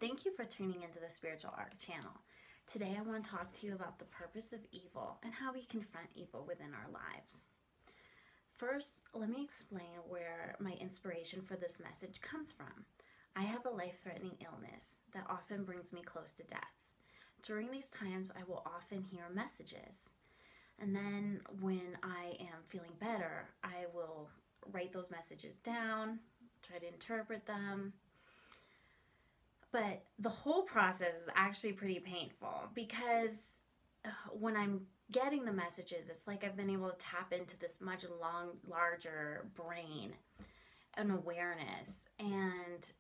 Thank you for tuning into the Spiritual Ark channel. Today I want to talk to you about the purpose of evil and how we confront evil within our lives. First, let me explain where my inspiration for this message comes from. I have a life-threatening illness that often brings me close to death. During these times, I will often hear messages. And then when I am feeling better, I will write those messages down, try to interpret them. But the whole process is actually pretty painful because when I'm getting the messages, it's like I've been able to tap into this much larger brain and awareness. And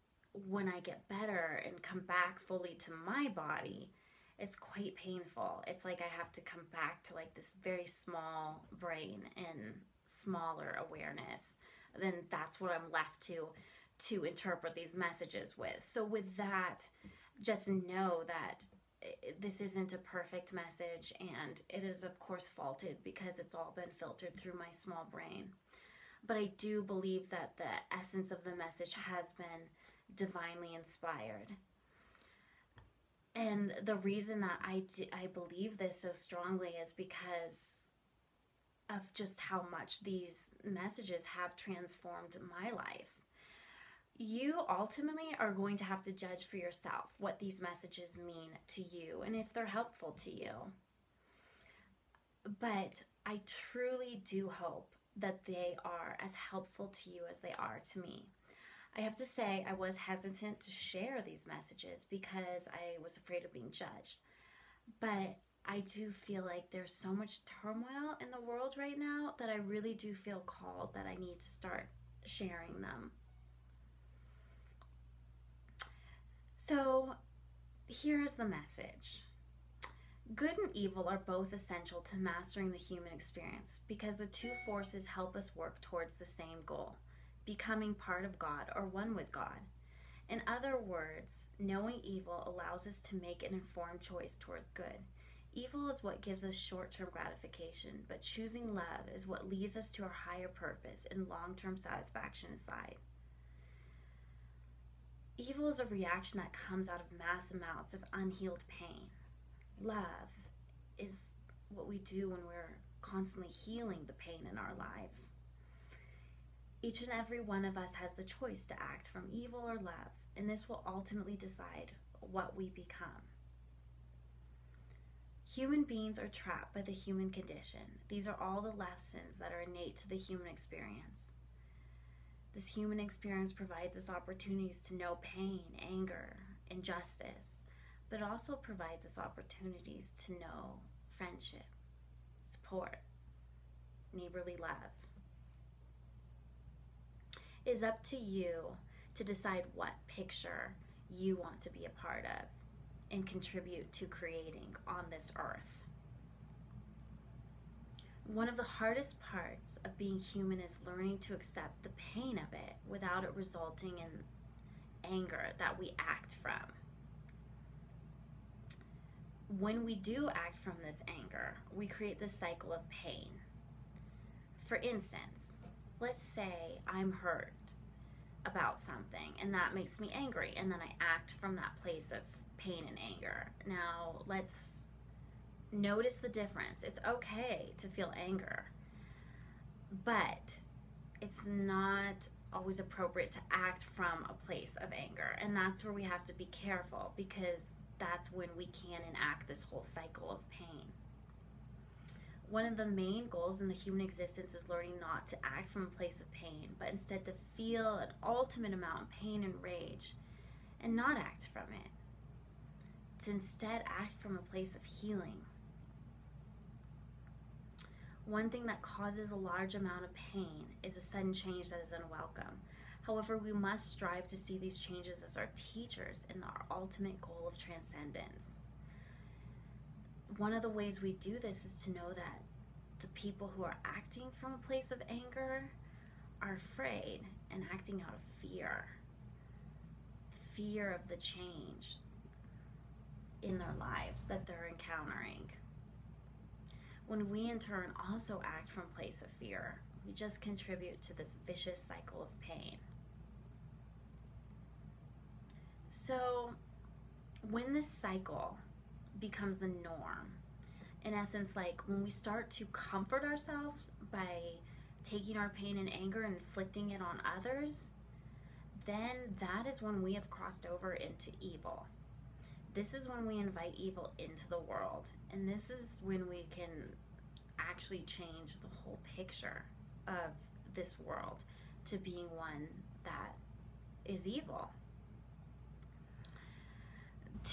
when I get better and come back fully to my body, it's quite painful. It's like I have to come back to like this very small brain and smaller awareness. Then that's what I'm left to interpret these messages with. So with that, just know that this isn't a perfect message, and it is of course faulted because it's all been filtered through my small brain. But I do believe that the essence of the message has been divinely inspired. And the reason that I believe this so strongly is because of just how much these messages have transformed my life. You ultimately are going to have to judge for yourself what these messages mean to you and if they're helpful to you. But I truly do hope that they are as helpful to you as they are to me. I have to say I was hesitant to share these messages because I was afraid of being judged. But I do feel like there's so much turmoil in the world right now that I really do feel called that I need to start sharing them. So here's the message. Good and evil are both essential to mastering the human experience because the two forces help us work towards the same goal, becoming part of God or one with God. In other words, knowing evil allows us to make an informed choice toward good. Evil is what gives us short-term gratification, but choosing love is what leads us to our higher purpose and long-term satisfaction inside. Evil is a reaction that comes out of mass amounts of unhealed pain. Love is what we do when we're constantly healing the pain in our lives. Each and every one of us has the choice to act from evil or love, and this will ultimately decide what we become. Human beings are trapped by the human condition. These are all the lessons that are innate to the human experience. This human experience provides us opportunities to know pain, anger, injustice, but also provides us opportunities to know friendship, support, neighborly love. It is up to you to decide what picture you want to be a part of and contribute to creating on this earth. One of the hardest parts of being human is learning to accept the pain of it without it resulting in anger that we act from. When we do act from this anger, we create this cycle of pain. For instance, let's say I'm hurt about something and that makes me angry, and then I act from that place of pain and anger. Now let's notice the difference. It's okay to feel anger, but it's not always appropriate to act from a place of anger. And that's where we have to be careful, because that's when we can enact this whole cycle of pain. One of the main goals in the human existence is learning not to act from a place of pain, but instead to feel an ultimate amount of pain and rage and not act from it. To instead act from a place of healing. One thing that causes a large amount of pain is a sudden change that is unwelcome. However, we must strive to see these changes as our teachers in our ultimate goal of transcendence. One of the ways we do this is to know that the people who are acting from a place of anger are afraid and acting out of fear of the change in their lives that they're encountering. When we in turn also act from a place of fear, we just contribute to this vicious cycle of pain. So when this cycle becomes the norm, in essence, like when we start to comfort ourselves by taking our pain and anger and inflicting it on others, then that is when we have crossed over into evil. This is when we invite evil into the world. And this is when we can actually change the whole picture of this world to being one that is evil.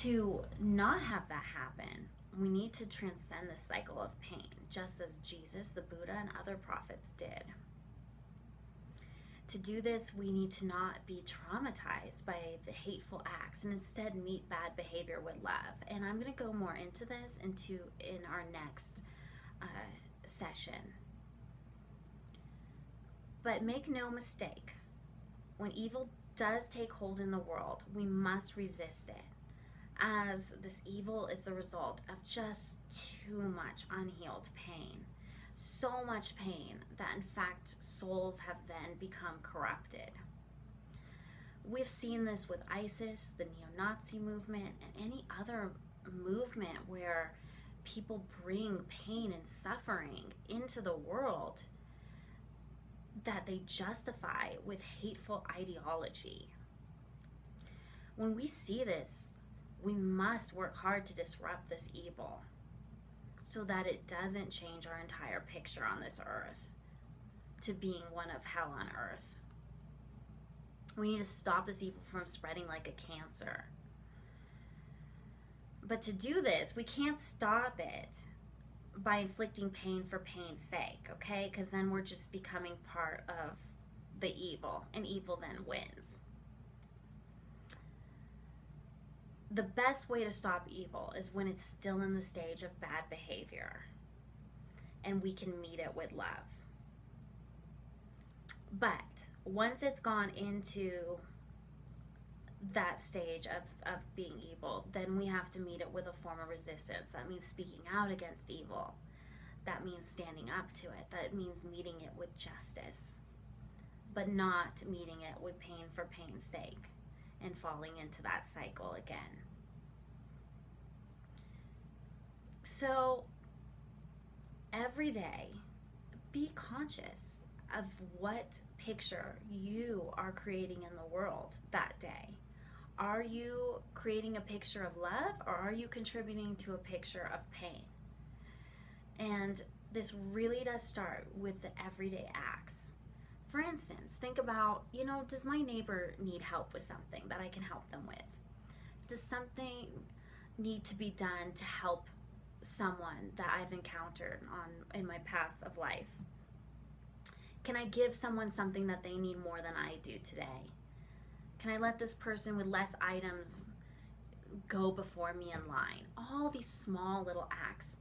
To not have that happen, we need to transcend this cycle of pain, just as Jesus, the Buddha, and other prophets did. To do this, we need to not be traumatized by the hateful acts and instead meet bad behavior with love. And I'm going to go more into this in our next session. But make no mistake, when evil does take hold in the world, we must resist it, as this evil is the result of just too much unhealed pain. So much pain that in fact souls have then become corrupted. We've seen this with ISIS, the neo-Nazi movement, and any other movement where people bring pain and suffering into the world that they justify with hateful ideology. When we see this, we must work hard to disrupt this evil so that it doesn't change our entire picture on this earth to being one of hell on earth. We need to stop this evil from spreading like a cancer. But to do this, we can't stop it by inflicting pain for pain's sake, okay? Because then we're just becoming part of the evil, and evil then wins. The best way to stop evil is when it's still in the stage of bad behavior and we can meet it with love. But once it's gone into that stage of being evil, then we have to meet it with a form of resistance. That means speaking out against evil. That means standing up to it. That means meeting it with justice, but not meeting it with pain for pain's sake and falling into that cycle again. So every day, be conscious of what picture you are creating in the world that day. Are you creating a picture of love, or are you contributing to a picture of pain? And this really does start with the everyday acts. For instance, think about, does my neighbor need help with something that I can help them with? Does something need to be done to help someone that I've encountered in my path of life? Can I give someone something that they need more than I do today? Can I let this person with less items go before me in line? All these small little acts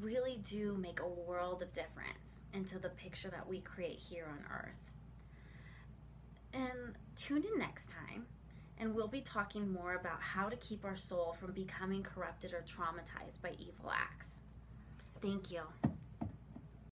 really do make a world of difference into the picture that we create here on earth. And tune in next time, and we'll be talking more about how to keep our soul from becoming corrupted or traumatized by evil acts. Thank you.